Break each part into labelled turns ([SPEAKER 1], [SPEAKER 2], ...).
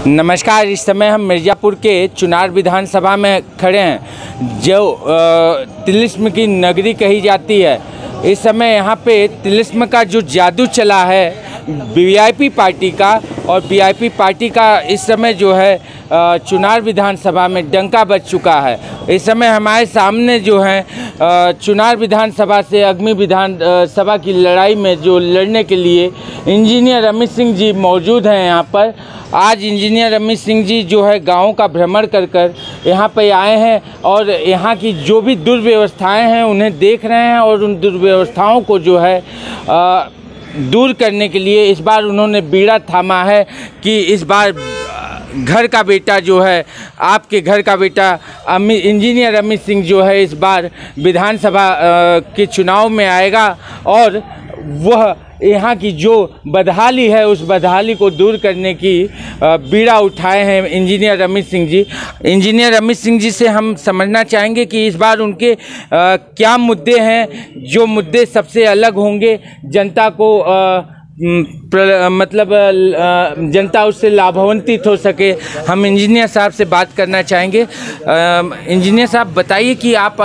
[SPEAKER 1] नमस्कार। इस समय हम मिर्ज़ापुर के चुनार विधानसभा में खड़े हैं, जो तिलिस्म की नगरी कही जाती है। इस समय यहाँ पे तिलिस्म का जो जादू चला है वीआईपी पार्टी का, और वीआईपी पार्टी का इस समय जो है चुनार विधानसभा में डंका बज चुका है। इस समय हमारे सामने जो है चुनार विधानसभा से आगामी विधानसभा की लड़ाई में जो लड़ने के लिए इंजीनियर अमित सिंह जी मौजूद हैं यहाँ पर। आज इंजीनियर अमित सिंह जी जो है गाँव का भ्रमण कर यहाँ पे आए हैं और यहाँ की जो भी दुर्व्यवस्थाएं हैं उन्हें देख रहे हैं, और उन दुर्व्यवस्थाओं को जो है दूर करने के लिए इस बार उन्होंने बीड़ा थामा है कि इस बार घर का बेटा जो है, आपके घर का बेटा इंजीनियर अमित सिंह जो है इस बार विधानसभा के चुनाव में आएगा, और वह यहाँ की जो बदहाली है उस बदहाली को दूर करने की बीड़ा उठाए हैं इंजीनियर अमित सिंह जी। इंजीनियर अमित सिंह जी से हम समझना चाहेंगे कि इस बार उनके क्या मुद्दे हैं, जो मुद्दे सबसे अलग होंगे, जनता को मतलब जनता उससे लाभान्वित हो सके। हम इंजीनियर साहब से बात करना चाहेंगे। इंजीनियर साहब बताइए कि आप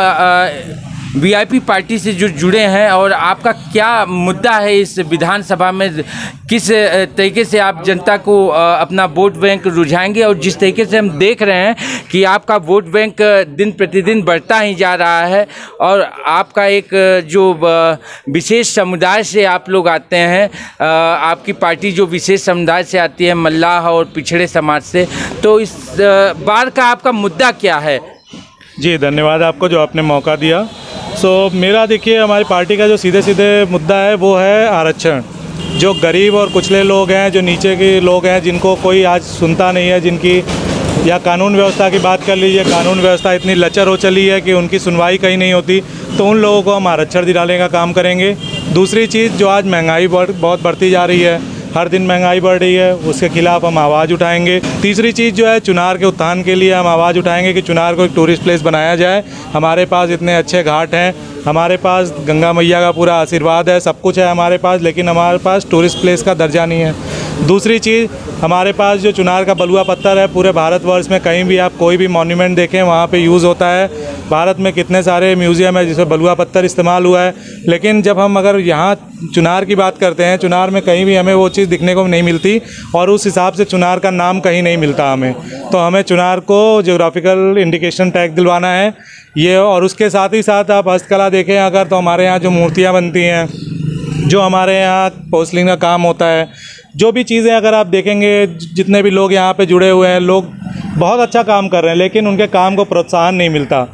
[SPEAKER 1] वीआईपी पार्टी से जो जुड़े हैं और आपका क्या मुद्दा है इस विधानसभा में, किस तरीके से आप जनता को अपना वोट बैंक रुझाएंगे, और जिस तरीके से हम देख रहे हैं कि आपका वोट बैंक दिन प्रतिदिन बढ़ता ही जा रहा है, और आपका एक जो विशेष समुदाय से आप लोग आते हैं, आपकी पार्टी जो विशेष समुदाय से आती है, मल्लाह और पिछड़े समाज से, तो इस बार का आपका मुद्दा क्या है?
[SPEAKER 2] जी धन्यवाद आपको जो आपने मौका दिया। मेरा देखिए, हमारी पार्टी का जो सीधे सीधे मुद्दा है वो है आरक्षण। जो गरीब और कुचले लोग हैं, जो नीचे के लोग हैं, जिनको कोई आज सुनता नहीं है, जिनकी, या कानून व्यवस्था की बात कर लीजिए, कानून व्यवस्था इतनी लचर हो चली है कि उनकी सुनवाई कहीं नहीं होती, तो उन लोगों को हम आरक्षण दिलाने का काम करेंगे। दूसरी चीज़, जो आज महंगाई बहुत बढ़ती जा रही है, हर दिन महंगाई बढ़ रही है, उसके खिलाफ हम आवाज़ उठाएंगे। तीसरी चीज़ जो है, चुनार के उत्थान के लिए हम आवाज़ उठाएंगे कि चुनार को एक टूरिस्ट प्लेस बनाया जाए। हमारे पास इतने अच्छे घाट हैं, हमारे पास गंगा मैया का पूरा आशीर्वाद है, सब कुछ है हमारे पास, लेकिन हमारे पास टूरिस्ट प्लेस का दर्जा नहीं है। दूसरी चीज़, हमारे पास जो चुनार का बलुआ पत्थर है, पूरे भारतवर्ष में कहीं भी आप कोई भी मॉन्यूमेंट देखें वहाँ पे यूज़ होता है। भारत में कितने सारे म्यूज़ियम है जिसमें बलुआ पत्थर इस्तेमाल हुआ है, लेकिन जब हम अगर यहाँ चुनार की बात करते हैं, चुनार में कहीं भी हमें वो चीज़ दिखने को नहीं मिलती, और उस हिसाब से चुनार का नाम कहीं नहीं मिलता हमें। तो हमें चुनार को ज्योग्राफिकल इंडिकेशन टैग दिलवाना है ये। और उसके साथ ही साथ आप हस्तकला देखें अगर, तो हमारे यहाँ जो मूर्तियाँ बनती हैं, जो हमारे यहाँ पोस्टलिंग का काम होता है, जो भी चीज़ें अगर आप देखेंगे, जितने भी लोग यहाँ पे जुड़े हुए हैं, लोग बहुत अच्छा काम कर रहे हैं, लेकिन उनके काम को प्रोत्साहन नहीं मिलता।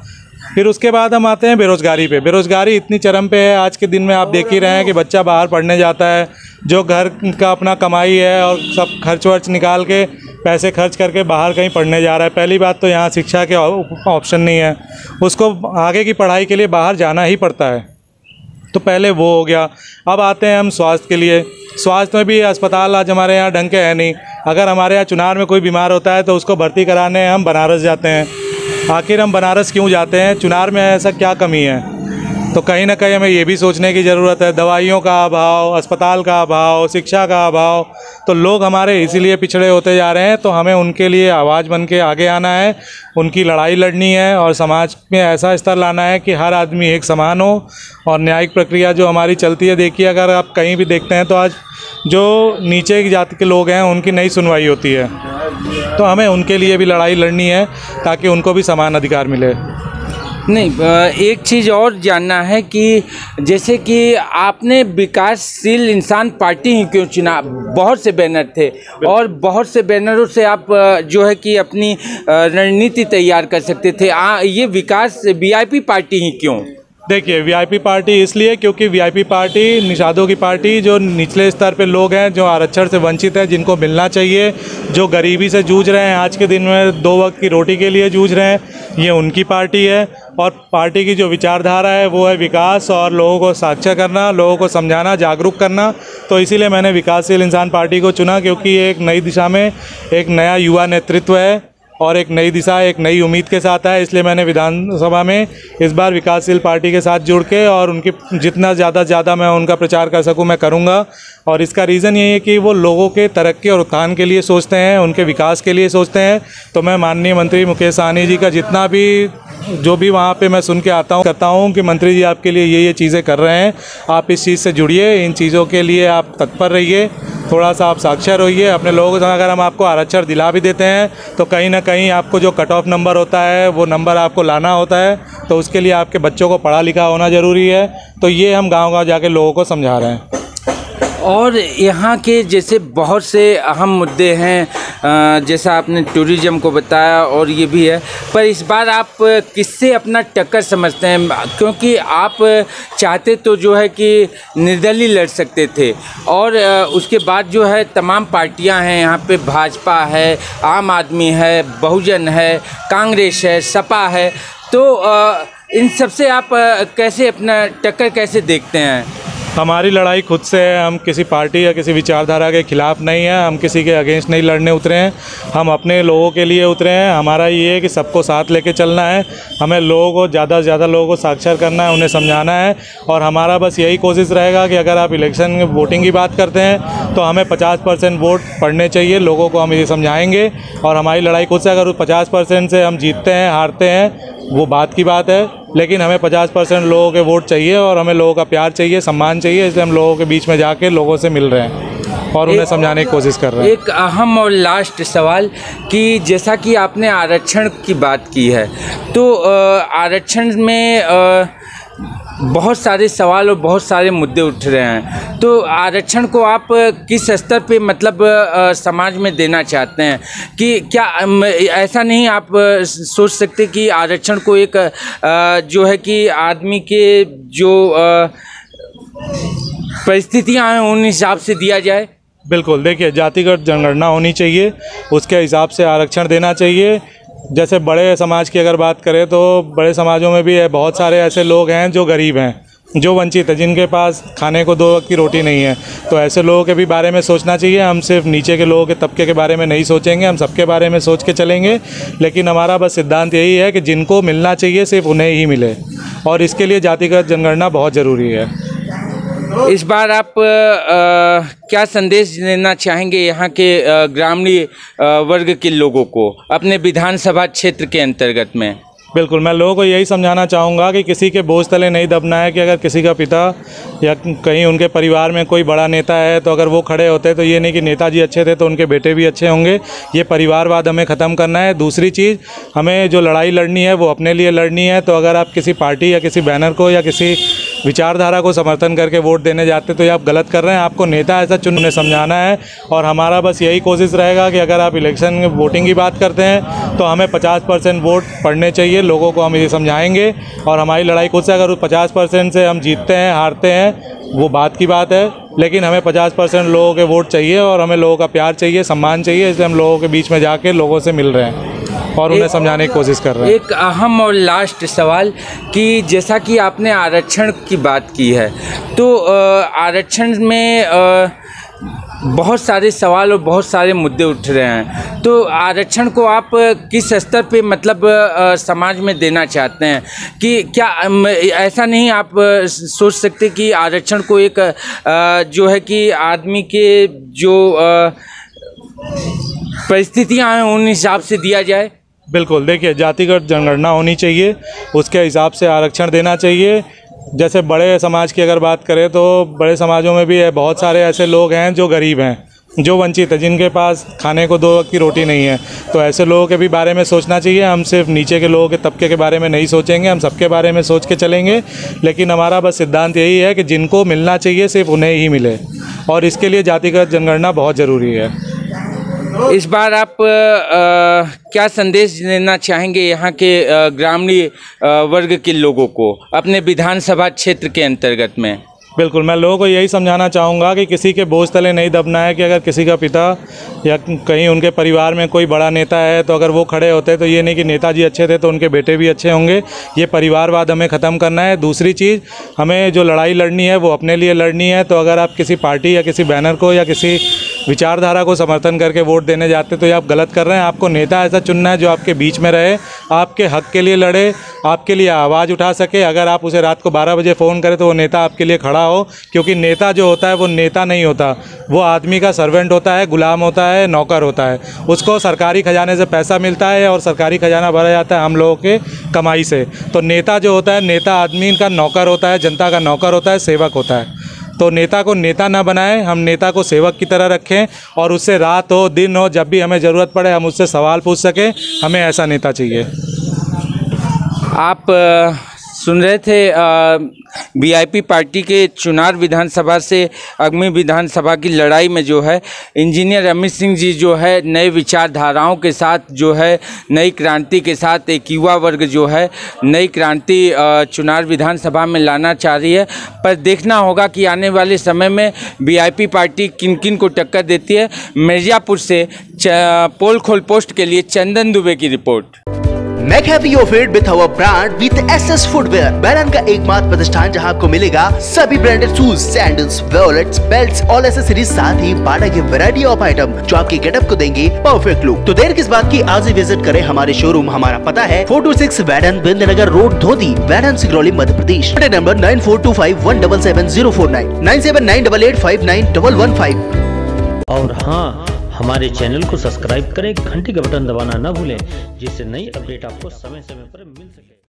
[SPEAKER 2] फिर उसके बाद हम आते हैं बेरोज़गारी पे। बेरोज़गारी इतनी चरम पे है आज के दिन में, आप देख ही रहे हैं कि बच्चा बाहर पढ़ने जाता है, जो घर का अपना कमाई है और सब खर्च वर्च निकाल के पैसे खर्च करके बाहर कहीं पढ़ने जा रहा है। पहली बात तो यहाँ शिक्षा के ऑप्शन नहीं है, उसको आगे की पढ़ाई के लिए बाहर जाना ही पड़ता है, तो पहले वो हो गया। अब आते हैं हम स्वास्थ्य के लिए। स्वास्थ्य में भी अस्पताल आज हमारे यहाँ ढंग के है नहीं। अगर हमारे यहाँ चुनार में कोई बीमार होता है तो उसको भर्ती कराने हम बनारस जाते हैं। आखिर हम बनारस क्यों जाते हैं? चुनार में ऐसा क्या कमी है? तो कहीं ना कहीं हमें ये भी सोचने की ज़रूरत है। दवाइयों का अभाव, अस्पताल का अभाव, शिक्षा का अभाव, तो लोग हमारे इसीलिए पिछड़े होते जा रहे हैं। तो हमें उनके लिए आवाज़ बन के आगे आना है, उनकी लड़ाई लड़नी है, और समाज में ऐसा स्तर लाना है कि हर आदमी एक समान हो। और न्यायिक प्रक्रिया जो हमारी चलती है, देखिए अगर आप कहीं भी देखते हैं तो आज जो नीचे की जाति के लोग हैं उनकी नहीं सुनवाई होती है, तो हमें उनके लिए भी लड़ाई लड़नी है ताकि उनको भी समान अधिकार मिले।
[SPEAKER 1] नहीं, एक चीज़ और जानना है कि जैसे कि आपने विकासशील इंसान पार्टी ही क्यों चुना? बहुत से बैनर थे, और बहुत से बैनरों से आप जो है कि अपनी रणनीति तैयार कर सकते थे। ये विकास वीआईपी पार्टी ही क्यों?
[SPEAKER 2] देखिए, वीआईपी पार्टी इसलिए क्योंकि वीआईपी पार्टी निषादों की पार्टी, जो निचले स्तर पे लोग हैं, जो आरक्षण से वंचित हैं, जिनको मिलना चाहिए, जो गरीबी से जूझ रहे हैं, आज के दिन में 2 वक्त की रोटी के लिए जूझ रहे हैं, ये उनकी पार्टी है। और पार्टी की जो विचारधारा है वो है विकास और लोगों को साक्षर करना, लोगों को समझाना, जागरूक करना। तो इसीलिए मैंने विकासशील इंसान पार्टी को चुना, क्योंकि ये एक नई दिशा में एक नया युवा नेतृत्व है, और एक नई दिशा, एक नई उम्मीद के साथ आए। इसलिए मैंने विधानसभा में इस बार विकासशील पार्टी के साथ जुड़ के और उनकी जितना ज़्यादा मैं उनका प्रचार कर सकूं मैं करूंगा। और इसका रीज़न यही है कि वो लोगों के तरक्की और उत्थान के लिए सोचते हैं, उनके विकास के लिए सोचते हैं। तो मैं माननीय मंत्री मुकेश सहनी जी का जितना भी जो भी वहाँ पे मैं सुन के करता हूँ कि मंत्री जी आपके लिए ये चीज़ें कर रहे हैं, आप इस चीज़ से जुड़िए, इन चीज़ों के लिए आप तत्पर रहिए, थोड़ा सा आप साक्षर होइए अपने लोगों से। अगर हम आपको आरक्षण दिला भी देते हैं तो कहीं ना कहीं आपको जो कट ऑफ नंबर होता है वो नंबर आपको लाना होता है, तो उसके लिए आपके बच्चों को पढ़ा लिखा होना ज़रूरी है। तो ये हम गाँव जाके लोगों को समझा रहे हैं।
[SPEAKER 1] और यहाँ के जैसे बहुत से अहम मुद्दे हैं, जैसा आपने टूरिज़्म को बताया और ये भी है, पर इस बार आप किससे अपना टक्कर समझते हैं? क्योंकि आप चाहते तो जो है कि निर्दलीय लड़ सकते थे, और उसके बाद जो है तमाम पार्टियां हैं यहाँ पे, भाजपा है, आम आदमी है, बहुजन है, कांग्रेस है, सपा है, तो इन सब से आप कैसे अपना टक्कर कैसे देखते हैं?
[SPEAKER 2] हमारी लड़ाई खुद से है, हम किसी पार्टी या किसी विचारधारा के खिलाफ नहीं है, हम किसी के अगेंस्ट नहीं लड़ने उतरे हैं, हम अपने लोगों के लिए उतरे हैं। हमारा ये है कि सबको साथ लेके चलना है, हमें लोगों को ज़्यादा से ज़्यादा लोगों को साक्षर करना है, उन्हें समझाना है। और हमारा बस यही कोशिश रहेगा कि अगर आप इलेक्शन में वोटिंग की बात करते हैं तो हमें 50% वोट पड़ने चाहिए, लोगों को हम ये समझाएँगे। और हमारी लड़ाई खुद से, अगर उस 50% से हम जीतते हैं हारते हैं वो बात की बात है, लेकिन हमें 50% लोगों के वोट चाहिए और हमें लोगों का प्यार चाहिए, सम्मान चाहिए। इसलिए हम लोगों के बीच में जाके लोगों से मिल रहे हैं और उन्हें समझाने की कोशिश कर रहे हैं।
[SPEAKER 1] एक अहम और लास्ट सवाल कि जैसा कि आपने आरक्षण की बात की है, तो आरक्षण में बहुत सारे सवाल और बहुत सारे मुद्दे उठ रहे हैं, तो आरक्षण को आप किस स्तर पे मतलब समाज में देना चाहते हैं? कि क्या ऐसा नहीं आप सोच सकते कि आरक्षण को एक जो है कि आदमी के जो परिस्थितियां हैं उन हिसाब से दिया जाए?
[SPEAKER 2] बिल्कुल, देखिए जातिगत जनगणना होनी चाहिए, उसके हिसाब से आरक्षण देना चाहिए। जैसे बड़े समाज की अगर बात करें तो बड़े समाजों में भी है, बहुत सारे ऐसे लोग हैं जो गरीब हैं, जो वंचित है, जिनके पास खाने को 2 वक्त की रोटी नहीं है। तो ऐसे लोगों के भी बारे में सोचना चाहिए। हम सिर्फ नीचे के लोगों के तबके के बारे में नहीं सोचेंगे, हम सबके बारे में सोच के चलेंगे। लेकिन हमारा बस सिद्धांत यही है कि जिनको मिलना चाहिए सिर्फ उन्हें ही मिले, और इसके लिए जातिगत जनगणना बहुत ज़रूरी है।
[SPEAKER 1] इस बार आप क्या संदेश देना चाहेंगे यहाँ के ग्रामीण वर्ग के लोगों को अपने विधानसभा क्षेत्र के अंतर्गत में?
[SPEAKER 2] बिल्कुल, मैं लोगों को यही समझाना चाहूँगा कि किसी के बोझ तले नहीं दबना है। कि अगर किसी का पिता या कहीं उनके परिवार में कोई बड़ा नेता है तो अगर वो खड़े होते तो ये नहीं कि नेताजी अच्छे थे तो उनके बेटे भी अच्छे होंगे। ये परिवारवाद हमें ख़त्म करना है। दूसरी चीज़, हमें जो लड़ाई लड़नी है वो अपने लिए लड़नी है। तो अगर आप किसी पार्टी या किसी बैनर को या किसी विचारधारा को समर्थन करके वोट देने जाते तो ये आप गलत कर रहे हैं। आपको नेता ऐसा चुनने समझाना है। और हमारा बस यही कोशिश रहेगा कि अगर आप इलेक्शन में वोटिंग की बात करते हैं तो हमें 50% वोट पड़ने चाहिए, लोगों को हम ये समझाएंगे। और हमारी लड़ाई खुद से, अगर 50% से हम जीतते हैं हारते हैं वो बात की बात है, लेकिन हमें 50% लोगों के वोट चाहिए और हमें लोगों का प्यार चाहिए, सम्मान चाहिए। इसलिए हम लोगों के बीच में जाके लोगों से मिल रहे हैं और उन्हें समझाने की कोशिश कर रहे हैं।
[SPEAKER 1] एक अहम और लास्ट सवाल कि जैसा कि आपने आरक्षण की बात की है, तो आरक्षण में बहुत सारे सवाल और बहुत सारे मुद्दे उठ रहे हैं, तो आरक्षण को आप किस स्तर पे मतलब समाज में देना चाहते हैं? कि क्या ऐसा नहीं आप सोच सकते कि आरक्षण को एक जो है कि आदमी के जो परिस्थितियां हैं उन हिसाब से दिया जाए?
[SPEAKER 2] बिल्कुल, देखिए जातिगत जनगणना होनी चाहिए, उसके हिसाब से आरक्षण देना चाहिए। जैसे बड़े समाज की अगर बात करें तो बड़े समाजों में भी है, बहुत सारे ऐसे लोग हैं जो गरीब हैं, जो वंचित है, जिनके पास खाने को 2 वक्त की रोटी नहीं है। तो ऐसे लोगों के भी बारे में सोचना चाहिए। हम सिर्फ नीचे के लोगों के तबके के बारे में नहीं सोचेंगे, हम सबके बारे में सोच के चलेंगे। लेकिन हमारा बस सिद्धांत यही है कि जिनको मिलना चाहिए सिर्फ उन्हें ही मिले, और इसके लिए जातिगत जनगणना बहुत ज़रूरी है।
[SPEAKER 1] इस बार आप क्या संदेश देना चाहेंगे यहाँ के ग्रामीण वर्ग के लोगों को अपने विधानसभा क्षेत्र के अंतर्गत में?
[SPEAKER 2] बिल्कुल, मैं लोगों को यही समझाना चाहूँगा कि किसी के बोझ तले नहीं दबना है। कि अगर किसी का पिता या कहीं उनके परिवार में कोई बड़ा नेता है तो अगर वो खड़े होते तो ये नहीं कि नेताजी अच्छे थे तो उनके बेटे भी अच्छे होंगे। ये परिवारवाद हमें ख़त्म करना है। दूसरी चीज़, हमें जो लड़ाई लड़नी है वो अपने लिए लड़नी है। तो अगर आप किसी पार्टी या किसी बैनर को या किसी विचारधारा को समर्थन करके वोट देने जाते तो ये आप गलत कर रहे हैं। आपको नेता ऐसा चुनना है जो आपके बीच में रहे, आपके हक के लिए लड़े, आपके लिए आवाज़ उठा सके। अगर आप उसे रात को 12 बजे फ़ोन करें तो वो नेता आपके लिए खड़ा हो, क्योंकि नेता जो होता है वो नेता नहीं होता, वो आदमी का सर्वेंट होता है, गुलाम होता है, नौकर होता है। उसको सरकारी खजाने से पैसा मिलता है और सरकारी खजाना भरा जाता है हम लोगों के कमाई से। तो नेता जो होता है, नेता आदमी का नौकर होता है, जनता का नौकर होता है, सेवक होता है। तो नेता को नेता ना बनाएं, हम नेता को सेवक की तरह रखें और उससे रात हो दिन हो जब भी हमें ज़रूरत पड़े हम उससे सवाल पूछ सकें। हमें ऐसा नेता चाहिए।
[SPEAKER 1] आप सुन रहे थे वीआईपी पार्टी के चुनार विधानसभा से आगामी विधानसभा की लड़ाई में जो है इंजीनियर अमित सिंह जी जो है नए विचारधाराओं के साथ जो है नई क्रांति के साथ एक युवा वर्ग जो है नई क्रांति चुनार विधानसभा में लाना चाह रही है। पर देखना होगा कि आने वाले समय में वीआईपी पार्टी किन किन को टक्कर देती है। मिर्ज़ापुर से पोल खोल पोस्ट के लिए चंदन दुबे की report.
[SPEAKER 3] Make happy your feet with our brand with SS Footwear, बैरन का एकमात्र प्रतिष्ठान जहां आपको मिलेगा सभी branded shoes, sandals, wallets, belts, all accessories, साथ ही बाटा की वैरायटी ऑफ आइटम जो आपके गेटअप को देंगे परफेक्ट लुक। तो देर किस बात की, आज ही विजिट करें हमारे शोरूम। हमारा पता है 426 वैरन बिंदनगर रोड, धोती, वैरन, सिगरौली, मध्य प्रदेश। नंबर 9425177049 9798591115।
[SPEAKER 4] और हाँ, हमारे चैनल को सब्सक्राइब करें, घंटी का बटन दबाना न भूलें, जिससे नई अपडेट आपको समय समय पर मिल सके।